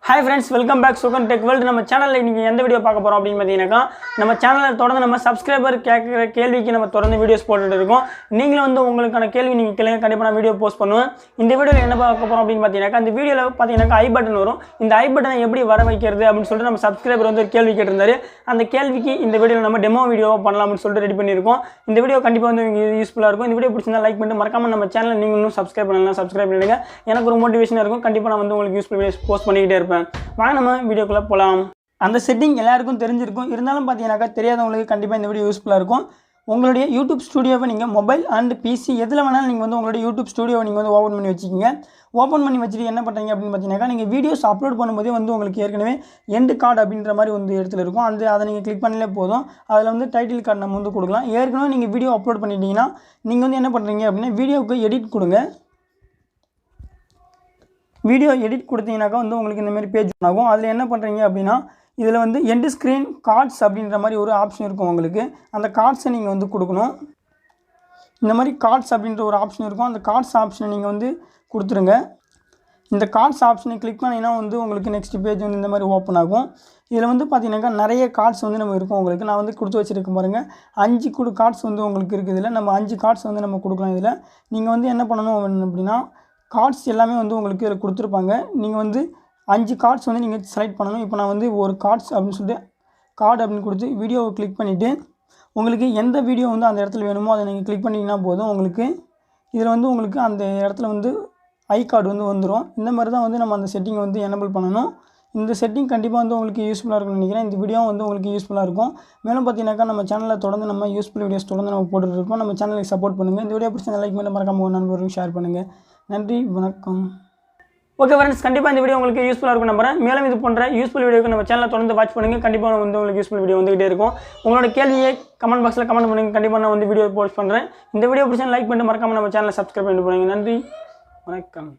Hi friends, welcome back SUGAN Tech World. நம்ம சேனல்ல இன்னைக்கு எந்த வீடியோ பார்க்க போறோம் அப்படினு பாத்தீங்கன்னா நம்ம சேனல்ல தொடர்ந்து நம்ம சப்ஸ்கிரைபர் கேக்குற கேள்விக்கு நம்ம தொடர்ந்து வீடியோஸ் போட்டுட்டு இருக்கோம். நீங்களும் வந்து உங்களுக்கான கேள்வி நீங்க கேளுங்க, கண்டிப்பா நான் வீடியோ போஸ்ட் பண்ணுவேன். இந்த வீடியோல என்ன பார்க்க போறோம் அப்படினு பாத்தீங்கன்னா இந்த வீடியோல பாத்தீங்கன்னா ஐ பட்டன் வரும். இந்த ஐ பட்டனை எப்படி வர வைக்கிறது அப்படினு சொல்லிட்டு நம்ம சப்ஸ்கிரைபர் வந்து ஒரு கேள்வி கேட்டிருந்தாரு. அந்த கேள்விக்கு இந்த வீடியோல நம்ம டெமோ வீடியோவா பண்ணலாம்னு சொல்லிட்டு ரெடி பண்ணியிருக்கோம். இந்த வீடியோ கண்டிப்பா வந்து உங்களுக்கு யூஸ்ஃபுல்லா இருக்கும். இந்த வீடியோ பிடிச்சிருந்தா லைக் பண்ணிட்டு மறக்காம நம்ம சேனலை நீங்க இன்னும் சப்ஸ்கிரைப் பண்ணலாம், சப்ஸ்கிரைப் பண்ணிடுங்க. எனக்கு ஒரு மோட்டிவேஷனா இருக்கும். கண்டிப்பா நான் வந்து உங்களுக்கு யூஸ்ஃபுல் வீடியோஸ் போஸ்ட் பண்ணிட்டே இருப்பேன். வாங்க நம்ம வீடியோக்குள்ள போலாம். அந்த செட்டிங் எல்லாருக்கும் தெரிஞ்சிருக்கும். இருந்தாலும் பாத்தீங்கன்னா தெரியாதவங்களுக்கு கண்டிப்பா இந்த வீடியோ யூஸ்ஃபுல்லா இருக்கும். உங்களுடைய யூடியூப் ஸ்டுடியோவை நீங்க மொபைல் அண்ட் பிசி எதுல வேணாலும் நீங்க வந்து உங்களுடைய யூடியூப் ஸ்டுடியோவை நீங்க வந்து ஓபன் பண்ணி வச்சுக்கீங்க. ஓபன் பண்ணி வச்சிட்டு என்ன பண்றீங்க அப்படினு பாத்தீங்கன்னா நீங்க வீடியோஸ் அப்லோட் பண்ணும்போதே வந்து உங்களுக்கு ஏற்கனவே எண்ட் கார்டு அப்படின்ற மாதிரி வந்து இடத்துல இருக்கும். அதை நீங்க கிளிக் பண்ணலே போதும். அதுல வந்து டைட்டில் கார்டு நம்ம வந்து கொடுக்கலாம். ஏற்கனவே நீங்க வீடியோ அப்லோட் பண்ணிட்டீங்கன்னா நீங்க வந்து என்ன பண்றீங்க அப்படினா வீடியோக்கு எடிட் கொடுங்க. வீடியோ எடிட் கொடுத்தீங்கன்னாக்கா வந்து உங்களுக்கு இந்த மாதிரி பேஜ் ஆகும். அதில் என்ன பண்ணுறீங்க அப்படின்னா இதில் வந்து எண்ட் ஸ்க்ரீன் கார்ட்ஸ் அப்படின்ற மாதிரி ஒரு ஆப்ஷன் இருக்கும் உங்களுக்கு. அந்த கார்ட்ஸை நீங்கள் வந்து கொடுக்கணும். இந்த மாதிரி கார்ட்ஸ் அப்படின்ற ஒரு ஆப்ஷன் இருக்கும். அந்த கார்ட்ஸ் ஆப்ஷனை நீங்கள் வந்து கொடுத்துருங்க. இந்த கார்ட்ஸ் ஆப்ஷனை கிளிக் பண்ணிங்கன்னா வந்து உங்களுக்கு நெக்ஸ்ட் பேஜ் வந்து இந்த மாதிரி ஓப்பன் ஆகும். இதில் வந்து பார்த்தீங்கன்னாக்கா நிறைய கார்ட்ஸ் வந்து நம்ம இருக்கும் உங்களுக்கு. நான் வந்து கொடுத்து வச்சுருக்கேன் பாருங்கள். 5 கார்ட்ஸ் வந்து உங்களுக்கு இருக்குது. இதில் நம்ம 5 கார்ட்ஸ் வந்து நம்ம கொடுக்கலாம். இதில் நீங்கள் வந்து என்ன பண்ணணும் அப்படின்னா கார்ட்ஸ் எல்லாமே வந்து உங்களுக்கு இதில் கொடுத்துருப்பாங்க. நீங்கள் வந்து 5 கார்ட்ஸ் வந்து நீங்கள் செலக்ட் பண்ணணும். இப்போ நான் வந்து ஒரு கார்ட்ஸ் அப்படின்னு சொல்லிட்டு கார்டு அப்படின்னு கொடுத்து வீடியோவை கிளிக் பண்ணிவிட்டு உங்களுக்கு எந்த வீடியோ வந்து அந்த இடத்துல வேணுமோ அதை நீங்கள் கிளிக் பண்ணிங்கன்னா போதும். உங்களுக்கு இதில் வந்து உங்களுக்கு அந்த இடத்துல வந்து ஐ கார்டு வந்து வந்துடும். இந்த மாதிரி தான் வந்து நம்ம அந்த செட்டிங்கை வந்து எனேபிள் பண்ணணும். இந்த செட்டிங் கண்டிப்பாக வந்து உங்களுக்கு யூஸ்ஃபுல்லாக இருக்கும்னு நினைக்கிறேன். இந்த வீடியோ வந்து உங்களுக்கு யூஸ்ஃபுல்லாக இருக்கும். மேலும் பார்த்தீங்கன்னாக்கா நம்ம சேனலில் தொடர்ந்து நம்ம யூஸ்ஃபுல் வீடியோஸ் தொடர்ந்து நம்ம போட்டுட்டு இருக்கோம். நம்ம சேனலுக்கு சப்போர்ட் பண்ணுங்கள். இந்த வீடியோ பிடிச்ச லைக் பண்ணி மறக்காம உங்கள் நண்பர்களுக்கு ஷேர் பண்ணுங்கள். நன்றி, வணக்கம். ஓகே ஃப்ரெண்ட்ஸ், கண்டிப்பாக இந்த வீடியோ உங்களுக்கு யூஸ்ஃபுல்லாக இருக்கும் நம்புறேன். மேலும் இது போன்ற யூஸ்ஃபுல் வீடியோக்கு நம்ம சேனலை தொடர்ந்து வாட்ச் பண்ணுங்கள். கண்டிப்பாக வந்து உங்களுக்கு யூஸ்ஃபுல் வீடியோ வந்துகிட்டே இருக்கும். உங்களோட கேள்வியை கமெண்ட் பாக்ஸில் கமெண்ட் பண்ணுங்கள். கண்டிப்பாக நான் வந்து வீடியோ போஸ்ட் பண்ணுறேன். இந்த வீடியோ பிடிச்சா லைக் பண்ணிட்டு மறக்காம நம்ம சேனலை சப்ஸ்கிரைப் பண்ணிட்டு போங்க. நன்றி, வணக்கம்.